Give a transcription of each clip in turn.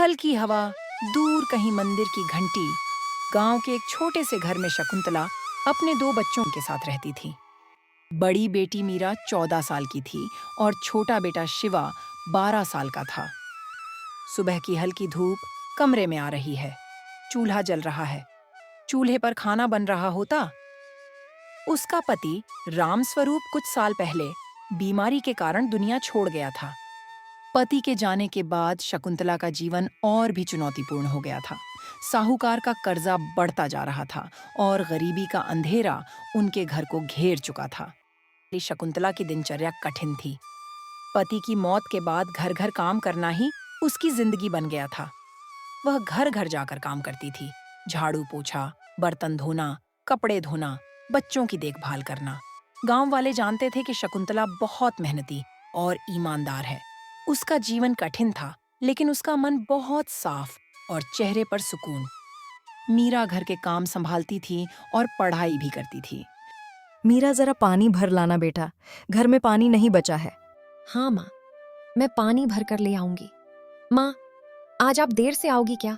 हल्की हवा, दूर कहीं मंदिर की घंटी। गांव के एक छोटे से घर में शकुंतला अपने 2 बच्चों के साथ रहती थी। बड़ी बेटी मीरा 14 साल की थी और छोटा बेटा शिवा 12 साल का था। सुबह की हल्की धूप कमरे में आ रही है। चूल्हा जल रहा है। चूल्हे पर खाना बन रहा होता। उसका पति रामस्वरूप कुछ साल पहले बीमारी के कारण दुनिया छोड़ गया था। पति के जाने के बाद शकुंतला का जीवन और भी चुनौतीपूर्ण हो गया था। साहूकार का कर्जा बढ़ता जा रहा था और गरीबी का अंधेरा उनके घर को घेर चुका था। शकुंतला की दिनचर्या कठिन थी। पति की मौत के बाद घर घर काम करना ही उसकी जिंदगी बन गया था। वह घर घर जाकर काम करती थी। झाड़ू पोछा, बर्तन धोना, कपड़े धोना, बच्चों की देखभाल करना। गांव वाले जानते थे कि शकुंतला बहुत मेहनती और ईमानदार है। उसका जीवन कठिन था, लेकिन उसका मन बहुत साफ और चेहरे पर सुकून। मीरा घर के काम संभालती थी और पढ़ाई भी करती थी। मीरा जरा पानी भर लाना बेटा, घर में पानी नहीं बचा है। हाँ माँ, मैं पानी भर कर ले आऊंगी। माँ, आज आप देर से आओगी क्या?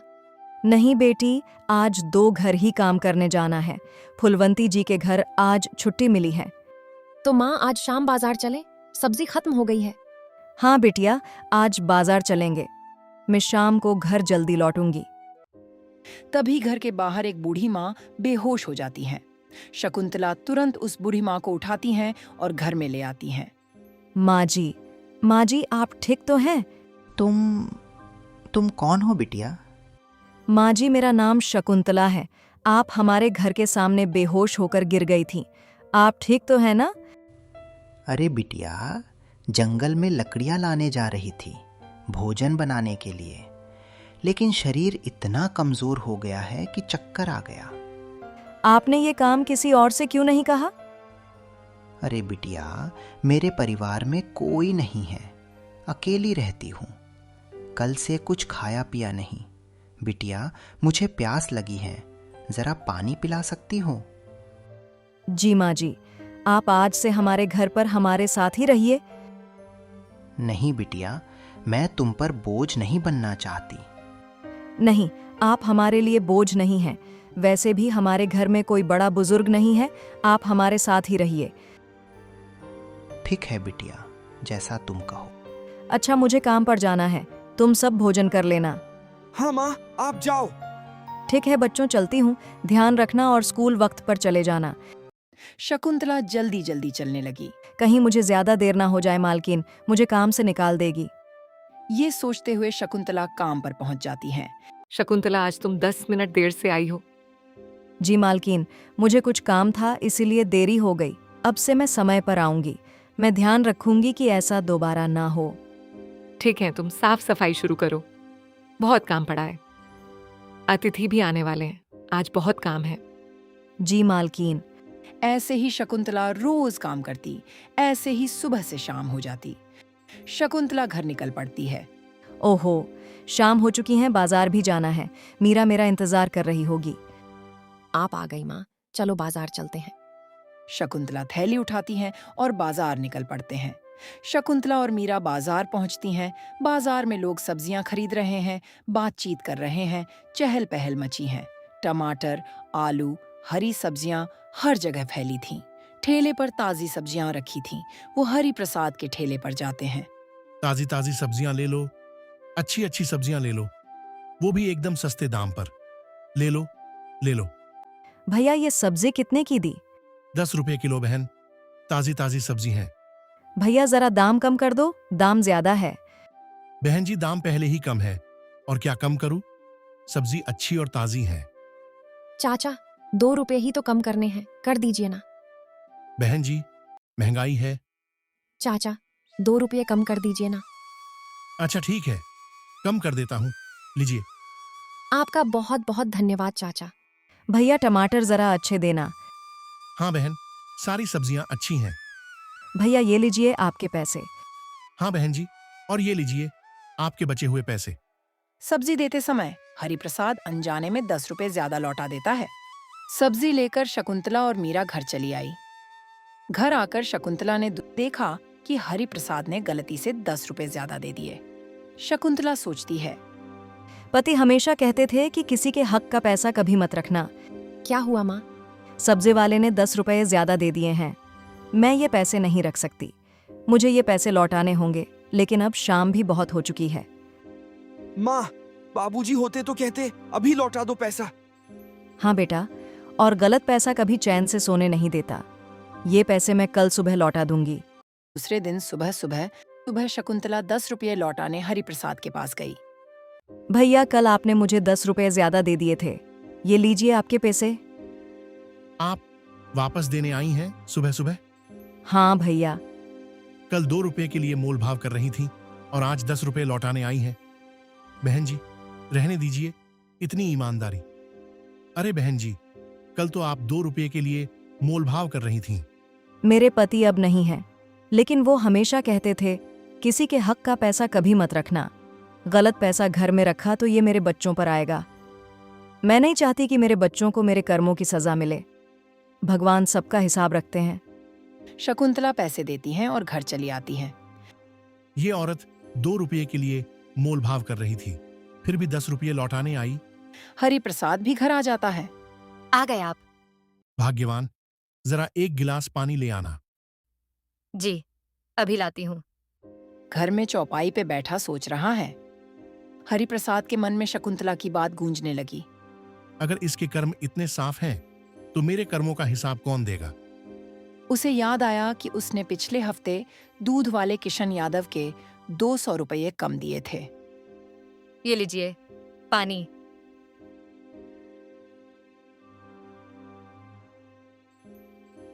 नहीं बेटी, आज 2 घर ही काम करने जाना है। फुलवंती जी के घर आज छुट्टी मिली है। तो माँ, आज शाम बाजार चले, सब्जी खत्म हो गई है। हाँ बेटिया, आज बाजार चलेंगे। मैं शाम को घर जल्दी लौटूंगी। तभी घर के बाहर एक बूढ़ी माँ बेहोश हो जाती हैं। शकुंतला तुरंत उस बूढ़ी माँ को उठाती हैं और घर में ले आती हैं। माँ जी आप ठीक तो हैं? तुम कौन हो बिटिया? माँ जी, मेरा नाम शकुंतला है। आप हमारे घर के सामने बेहोश होकर गिर गई थी। आप ठीक तो है ना? अरे बिटिया, जंगल में लकड़ियां लाने जा रही थी भोजन बनाने के लिए, लेकिन शरीर इतना कमजोर हो गया है कि चक्कर आ गया। आपने ये काम किसी और से क्यों नहीं कहा? अरे बिटिया, मेरे परिवार में कोई नहीं है, अकेली रहती हूँ। कल से कुछ खाया पिया नहीं। बिटिया, मुझे प्यास लगी है, जरा पानी पिला सकती हो? जी माँ जी, आप आज से हमारे घर पर हमारे साथ ही रहिए। नहीं बिटिया, मैं तुम पर बोझ नहीं बनना चाहती। नहीं, आप हमारे लिए बोझ नहीं हैं। वैसे भी हमारे घर में कोई बड़ा बुजुर्ग नहीं है। आप हमारे साथ ही रहिए। ठीक है बिटिया, जैसा तुम कहो। अच्छा, मुझे काम पर जाना है। तुम सब भोजन कर लेना। हाँ माँ, आप जाओ। ठीक है बच्चों, चलती हूँ। ध्यान रखना और स्कूल वक्त पर चले जाना। शकुंतला जल्दी जल्दी चलने लगी। कहीं मुझे ज्यादा देर ना हो जाए, मालकिन मुझे काम से निकाल देगी। ये सोचते हुए शकुंतला काम पर पहुंच जाती हैं। शकुंतला, आज तुम 10 मिनट देर से आई हो। जी मालकिन, मुझे कुछ काम था, इसीलिए देरी हो गई। अब से मैं समय पर आऊंगी। मैं ध्यान रखूंगी कि ऐसा दोबारा ना हो। ठीक है, तुम साफ सफाई शुरू करो। बहुत काम पड़ा है। अतिथि भी आने वाले हैं, आज बहुत काम है। जी मालकिन। ऐसे ही शकुंतला रोज काम करती। ऐसे ही सुबह से शाम हो जाती। शकुंतला घर निकल पड़ती है। ओहो, शाम हो चुकी है, बाजार भी जाना है। मीरा मेरा इंतजार कर रही होगी। आप आ गई माँ, चलो बाजार चलते हैं। शकुंतला थैली उठाती हैं और बाजार निकल पड़ते हैं। शकुंतला और मीरा बाजार पहुंचती हैं। बाजार में लोग सब्जियां खरीद रहे हैं, बातचीत कर रहे हैं, चहल पहल मची है। टमाटर, आलू, हरी सब्जियां हर जगह फैली थीं। ठेले पर ताजी सब्जियां रखी थीं। वो हरि प्रसाद के ठेले पर जाते हैं। ताजी ताजी सब्जियां ले लो, अच्छी अच्छी सब्जियां ले लो, वो भी एकदम सस्ते दाम पर। ले लो, ले लो। भैया, ये सब्जी कितने की दी? 10 रुपए किलो बहन, ताजी ताजी सब्जी है। भैया जरा दाम कम कर दो, दाम ज्यादा है। बहन जी, दाम पहले ही कम है, और क्या कम करूं? सब्जी अच्छी और ताजी है। चाचा, 2 रुपए ही तो कम करने हैं, कर दीजिए ना। बहन जी, महंगाई है। चाचा, 2 रुपये कम कर दीजिए ना। अच्छा ठीक है, कम कर देता हूं, लीजिए। आपका बहुत बहुत धन्यवाद चाचा। भैया, टमाटर जरा अच्छे देना। हाँ बहन, सारी सब्जियां अच्छी हैं। भैया, ये लीजिए आपके पैसे। हाँ बहन जी, और ये लीजिए आपके बचे हुए पैसे। सब्जी देते समय हरिप्रसाद अनजाने में 10 रुपए ज्यादा लौटा देता है। सब्जी लेकर शकुंतला और मीरा घर चली आई। घर आकर शकुंतला ने देखा कि हरिप्रसाद ने गलती से 10 रुपए ज्यादा दे दिए। शकुंतला सोचती है, पति हमेशा कहते थे कि किसी के हक का पैसा कभी मत रखना। क्या हुआ माँ? सब्जी वाले ने 10 रुपए ज्यादा दे दिए हैं। मैं ये पैसे नहीं रख सकती। मुझे ये पैसे लौटाने होंगे, लेकिन अब शाम भी बहुत हो चुकी है। माँ, बाबूजी होते तो कहते अभी लौटा दो पैसा। हाँ बेटा, और गलत पैसा कभी चैन से सोने नहीं देता। ये पैसे मैं कल सुबह लौटा दूंगी। दूसरे दिन सुबह सुबह शकुंतला 10 रुपये लौटाने हरिप्रसाद के पास गई। भैया, कल आपने मुझे 10 रुपए ज्यादा दे दिए थे। ये लीजिए आपके पैसे। आप वापस देने आई हैं सुबह सुबह? हाँ भैया। कल 2 रुपए के लिए मोल भाव कर रही थी और आज 10 रुपए लौटाने आई हैं। बहन जी, रहने दीजिए, इतनी ईमानदारी। अरे बहन जी, कल तो आप 2 रुपए के लिए मोल भाव कर रही थीं। मेरे पति अब नहीं हैं, लेकिन वो हमेशा कहते थे किसी के हक का पैसा कभी मत रखना। गलत पैसा घर में रखा तो ये मेरे बच्चों पर आएगा। मैं नहीं चाहती कि मेरे बच्चों को मेरे कर्मों की सजा मिले। भगवान सबका हिसाब रखते हैं। शकुंतला पैसे देती हैं और घर चली आती हैं। ये औरत 2 रुपये के लिए मोल भाव कर रही थी, फिर भी 10 रुपये लौटाने आई। हरिप्रसाद भी घर आ जाता है। आ गए आप? भाग्यवान, जरा एक गिलास पानी ले आना। जी, अभी लाती हूँ। घर में चौपाई पे बैठा सोच रहा है। हरिप्रसाद के मन में शकुंतला की बात गूंजने लगी। अगर इसके कर्म इतने साफ हैं, तो मेरे कर्मों का हिसाब कौन देगा? उसे याद आया कि उसने पिछले हफ्ते दूध वाले किशन यादव के 200 रुपये कम दिए थे। ये लीजिए पानी।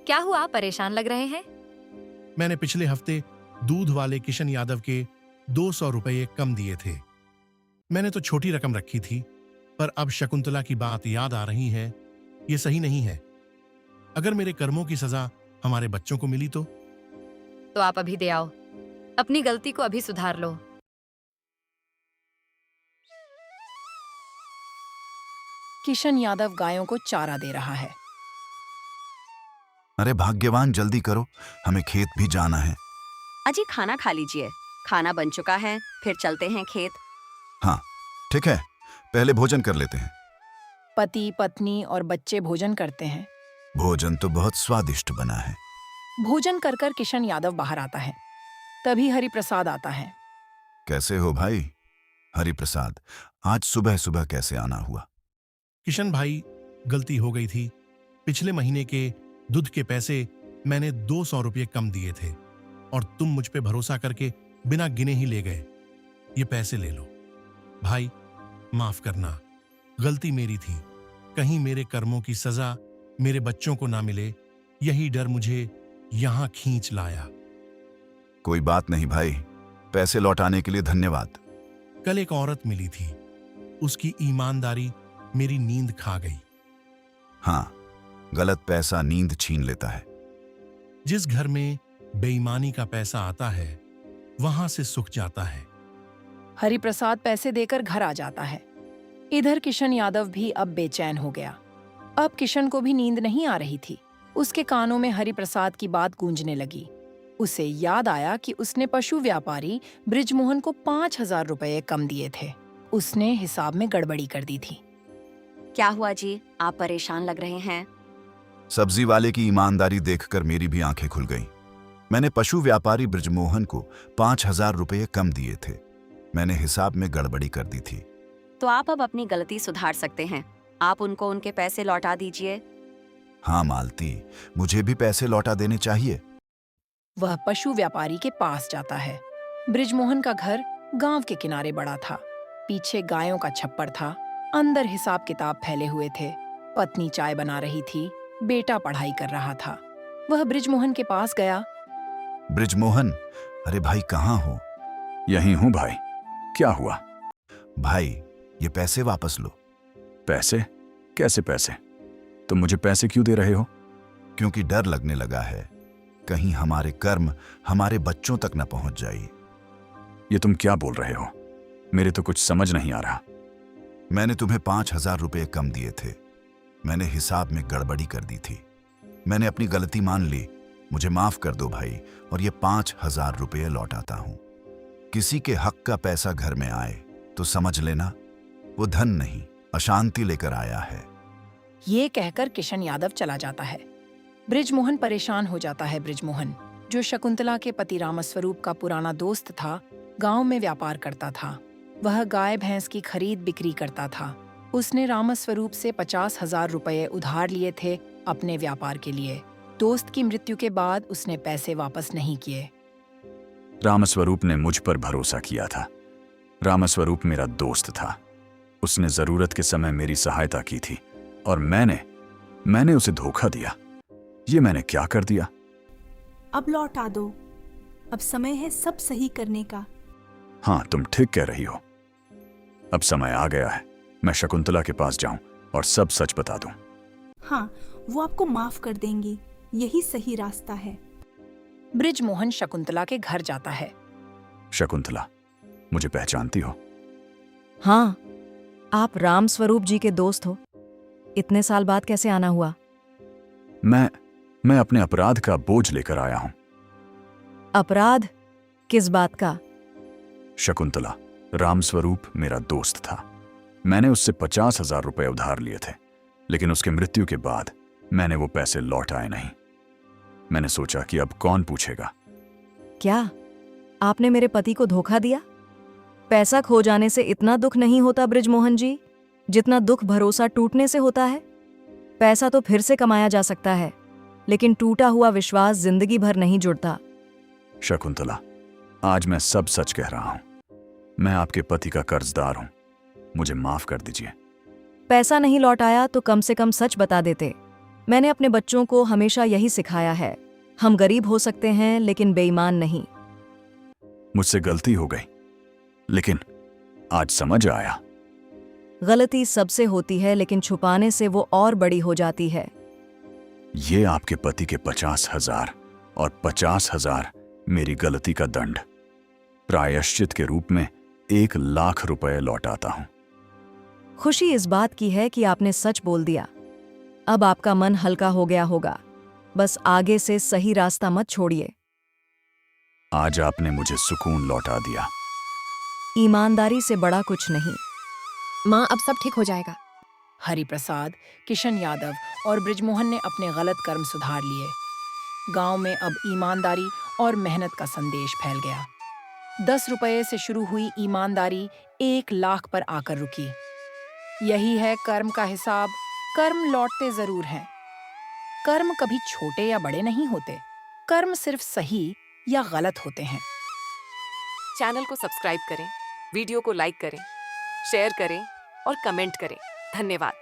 क्या हुआ, परेशान लग रहे हैं? मैंने पिछले हफ्ते दूध वाले किशन यादव के 200 रुपये कम दिए थे। मैंने तो छोटी रकम रखी थी, पर अब शकुंतला की बात याद आ रही है। ये सही नहीं है। अगर मेरे कर्मों की सजा हमारे बच्चों को मिली तो आप अभी दे आओ। अपनी गलती को अभी सुधार लो। किशन यादव गायों को चारा दे रहा है। अरे भाग्यवान, जल्दी करो, हमें खेत भी जाना है। अजी खाना खा लीजिए, खाना बन चुका है, फिर चलते हैं खेत। हाँ ठीक है, पहले भोजन कर लेते हैं। पति, पत्नी और बच्चे भोजन करते हैं। भोजन तो बहुत स्वादिष्ट बना है। भोजन कर कर किशन यादव बाहर आता है। तभी हरिप्रसाद आता है। कैसे हो भाई? हरिप्रसाद, आज सुबह सुबह कैसे आना हुआ? किशन भाई, गलती हो गई थी। पिछले महीने के दूध के पैसे मैंने 200 रुपये कम दिए थे और तुम मुझ पे भरोसा करके बिना गिने ही ले गए। ये पैसे ले लो। भाई, माफ करना, गलती मेरी थी। कहीं मेरे कर्मों की सजा मेरे बच्चों को ना मिले, यही डर मुझे यहां खींच लाया। कोई बात नहीं भाई, पैसे लौटाने के लिए धन्यवाद। कल एक औरत मिली थी, उसकी ईमानदारी मेरी नींद खा गई। हाँ, गलत पैसा नींद छीन लेता है। जिस घर में बेईमानी का पैसा आता है, वहां से सुख जाता है। हरिप्रसाद पैसे देकर घर आ जाता है। इधर किशन यादव भी अब बेचैन हो गया। अब किशन को भी नींद नहीं आ रही थी। उसके कानों में हरिप्रसाद की बात गूंजने लगी। उसे याद आया कि उसने पशु व्यापारी बृजमोहन को 5,000 रुपये कम दिए थे। उसने हिसाब में गड़बड़ी कर दी थी। क्या हुआ जी, आप परेशान लग रहे हैं? सब्जी वाले की ईमानदारी देखकर मेरी भी आंखें खुल गईं। मैंने पशु व्यापारी बृजमोहन को 5,000 रुपये कम दिए थे। मैंने हिसाब में गड़बड़ी कर दी थी। तो आप अब अपनी गलती सुधार सकते हैं। आप उनको उनके पैसे लौटा दीजिए। हाँ मालती, मुझे भी पैसे लौटा देने चाहिए। वह पशु व्यापारी के पास जाता है। बृजमोहन का घर गांव के किनारे बड़ा था। पीछे गायों का छप्पर था। अंदर हिसाब किताब फैले हुए थे। पत्नी चाय बना रही थी। बेटा पढ़ाई कर रहा था। वह बृजमोहन के पास गया। बृजमोहन, अरे भाई कहाँ हो? यहीं हूं भाई। क्या हुआ? भाई, ये पैसे वापस लो। पैसे? कैसे पैसे? तुम मुझे पैसे क्यों दे रहे हो? क्योंकि डर लगने लगा है, कहीं हमारे कर्म हमारे बच्चों तक न पहुंच जाए। ये तुम क्या बोल रहे हो? मेरे तो कुछ समझ नहीं आ रहा। मैंने तुम्हें 5,000 रुपये कम दिए थे। मैंने हिसाब में गड़बड़ी कर दी थी। मैंने अपनी गलती मान ली। मुझे माफ कर दो भाई, और ये 5,000 रुपये लौटाता हूं। किसी के हक का पैसा घर में आए तो समझ लेना वो धन नहीं, अशांति लेकर आया है। ये कहकर किशन यादव चला जाता है। बृजमोहन परेशान हो जाता है। बृजमोहन, जो शकुंतला के पति रामस्वरूप का पुराना दोस्त था, गांव में व्यापार करता था। वह गाय भैंस की खरीद बिक्री करता था। उसने रामस्वरूप से 50,000 रुपये उधार लिए थे अपने व्यापार के लिए। दोस्त की मृत्यु के बाद उसने पैसे वापस नहीं किए। रामस्वरूप ने मुझ पर भरोसा किया था। रामस्वरूप मेरा दोस्त था। उसने जरूरत के समय मेरी सहायता की थी और मैंने उसे धोखा दिया। ये मैंने क्या कर दिया? अब लौटा दो। अब समय है सब सही करने का। हाँ, तुम ठीक कह रही हो। अब समय आ गया है मैं शकुंतला के पास जाऊं और सब सच बता दूं। हाँ, वो आपको माफ कर देंगी। यही सही रास्ता है। बृजमोहन शकुंतला के घर जाता है। शकुंतला, मुझे पहचानती हो? हाँ, आप रामस्वरूप जी के दोस्त हो। इतने साल बाद कैसे आना हुआ? मैं अपने अपराध का बोझ लेकर आया हूं। अपराध? किस बात का? शकुंतला, रामस्वरूप मेरा दोस्त था। मैंने उससे 50,000 रुपये उधार लिए थे, लेकिन उसके मृत्यु के बाद मैंने वो पैसे लौटाए नहीं। मैंने सोचा कि अब कौन पूछेगा। क्या आपने मेरे पति को धोखा दिया? पैसा खो जाने से इतना दुख नहीं होता बृजमोहन जी, जितना दुख भरोसा टूटने से होता है। पैसा तो फिर से कमाया जा सकता है, लेकिन टूटा हुआ विश्वास जिंदगी भर नहीं जुड़ता। शकुंतला, आज मैं सब सच कह रहा हूं। मैं आपके पति का कर्जदार हूं। मुझे माफ कर दीजिए। पैसा नहीं लौटाया तो कम से कम सच बता देते। मैंने अपने बच्चों को हमेशा यही सिखाया है, हम गरीब हो सकते हैं लेकिन बेईमान नहीं। मुझसे गलती हो गई, लेकिन आज समझ आया। गलती सबसे होती है, लेकिन छुपाने से वो और बड़ी हो जाती है। ये आपके पति के 50,000 और 50,000 मेरी गलती का दंड। प्रायश्चित के रूप में 1,00,000 रुपए लौटाता हूं। खुशी इस बात की है कि आपने सच बोल दिया। अब आपका मन हल्का हो गया होगा। बस आगे से सही रास्ता मत छोड़िए। आज आपने मुझे सुकून लौटा दिया। ईमानदारी से बड़ा कुछ नहीं। माँ, अब सब ठीक हो जाएगा। हरिप्रसाद, किशन यादव और बृजमोहन ने अपने गलत कर्म सुधार लिए। गांव में अब ईमानदारी और मेहनत का संदेश फैल गया। 10 रुपये से शुरू हुई ईमानदारी 1,00,000 पर आकर रुकी। यही है कर्म का हिसाब। कर्म लौटते जरूर हैं। कर्म कभी छोटे या बड़े नहीं होते। कर्म सिर्फ सही या गलत होते हैं। चैनल को सब्सक्राइब करें, वीडियो को लाइक करें, शेयर करें और कमेंट करें। धन्यवाद।